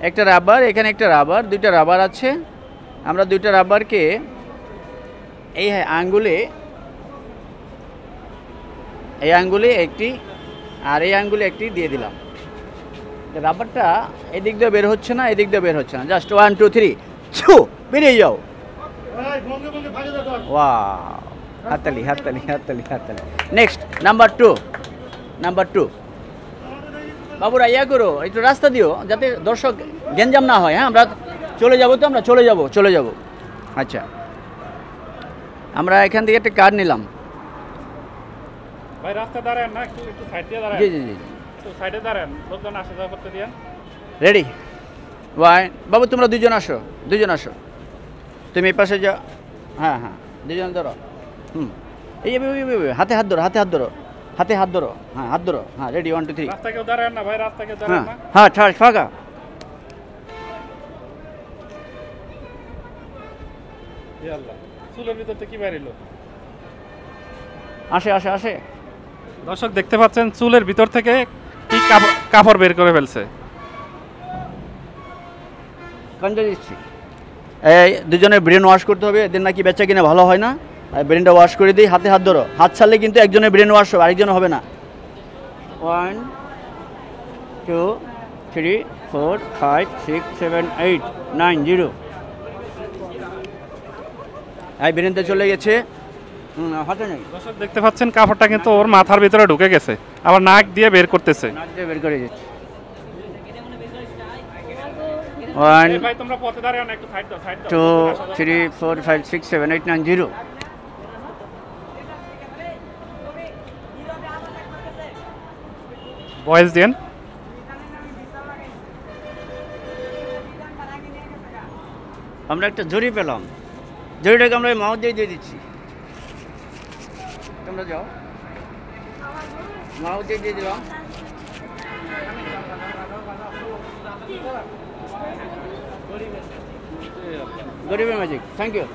একটা রাবার, এখানে একটা রাবার, দুইটা রাবার আছে। আমরা দুইটা রাবারকে এই আঙ্গুলে একটি আর এই আঙ্গুলে একটি দিয়ে দিলাম। রাবারটা এদিক দিয়ে বের হচ্ছে না, এদিক দিয়ে বের হচ্ছে না। জাস্ট 1 2 3 ছু বেরিয়ে যাও। ওয়াও, হাততালি হাততালি হাততালি হাততালি। Next number two. বাবুরা ইয়া করো, একটু রাস্তা দিও যাতে দর্শক গেঞ্জাম না হয়। হ্যাঁ, আমরা চলে যাব। আচ্ছা, আমরা এখান থেকে একটা কার্ড নিলাম। ভাই রাস্তা দাঁড়ান না, একটু সাইড দিয়ে দাঁড়ান। জি, একটু সাইডে দাঁড়ান, লোকজন আসা যাওয়া করতে দিন। Ready one. বাবু তোমরা দুজন আসো। তুমি এই পাশে যাও। হ্যাঁ, দুজন ধরো। এই হাতে হাত ধরো। হাতে হাত ধরো। হ্যাঁ, রেডি 1 2 3। রাস্তা কেউ দাঁড়ান না ভাই, রাস্তা কেউ দাঁড়ান না। হ্যাঁ, ফাঁকা। আল্লাহ, চুলের ভিতর থেকে কি বেরিলো? আসে। দর্শক দেখতে পাচ্ছেন চুলের ভিতর থেকে কি কাপড় বের করে ফেলছে। কঞ্জা দিচ্ছি। এই দুজনের ব্রেন ওয়াশ করতে হবে, এদের নাকি বেচা কিনা ভালো হয় না। ব্রেনটা ওয়াশ করে দিই। হাতে হাত ধরো। হাত ছাড়লে কিন্তু একজনের ব্রেন ওয়াশ হবে, আরেকজনের হবে না। 1 2 3 4 5 6 7 8 9 0। এই ব্রেনটা চলে গেছে। হাতে নেই। দর্শক দেখতে পাচ্ছেন কাপড়টা কিন্তু ওর মাথার ভিতরে ঢুকে গেছে, আবার নাক দিয়ে বের করতেছে। নাক দিয়ে বের করে দিচ্ছে। 1 ভাই তোমরা পথে দাঁড়াও না, একটু সাইড দাও। 2 3 4 5 6 7 8 9 0। ভয়েস দেন। আমরা একটা জরি পেলাম। জরিটাকে আমরা মাউথ দিয়ে দিচ্ছি। তোমরা যাও, মাউথ দিয়ে দিলাম। গরিবের ম্যাজিক। থ্যাংক ইউ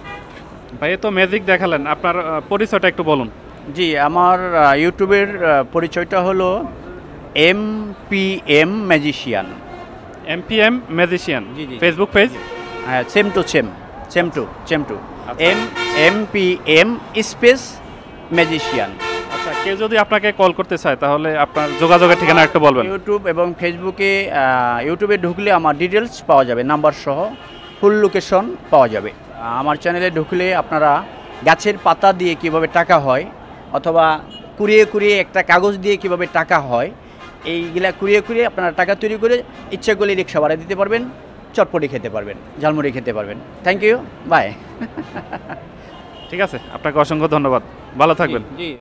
ভাই, তো ম্যাজিক দেখালেন, আপনার পরিচয়টা একটু বলুন। জি, আমার ইউটিউবের পরিচয়টা হলো MPM magician. MPM magician ji. Facebook page. হ্যাঁ, same to MPM space magician. আচ্ছা, কেউ যদি আপনাকে কল করতে চায় তাহলে আপনার যোগাযোগের ঠিকানা একটু বলবেন। ইউটিউব এবং ফেসবুকে, ইউটিউবে ঢুকলে আমার ডিটেলস পাওয়া যাবে, নাম্বার সহ ফুল লোকেশন পাওয়া যাবে। আমার চ্যানেলে ঢুকলে আপনারা গাছের পাতা দিয়ে কিভাবে টাকা হয়, অথবা কুড়িয়ে একটা কাগজ দিয়ে কিভাবে টাকা হয়, এইগুলা কুড়িয়ে আপনারা টাকা তৈরি করে ইচ্ছা করলে রিক্সা ভাড়া দিতে পারবেন, চটপটি খেতে পারবেন, ঝালমুড়ি খেতে পারবেন। Thank you, bye. ঠিক আছে, আপনাকে অসংখ্য ধন্যবাদ, ভালো থাকবেন। জি।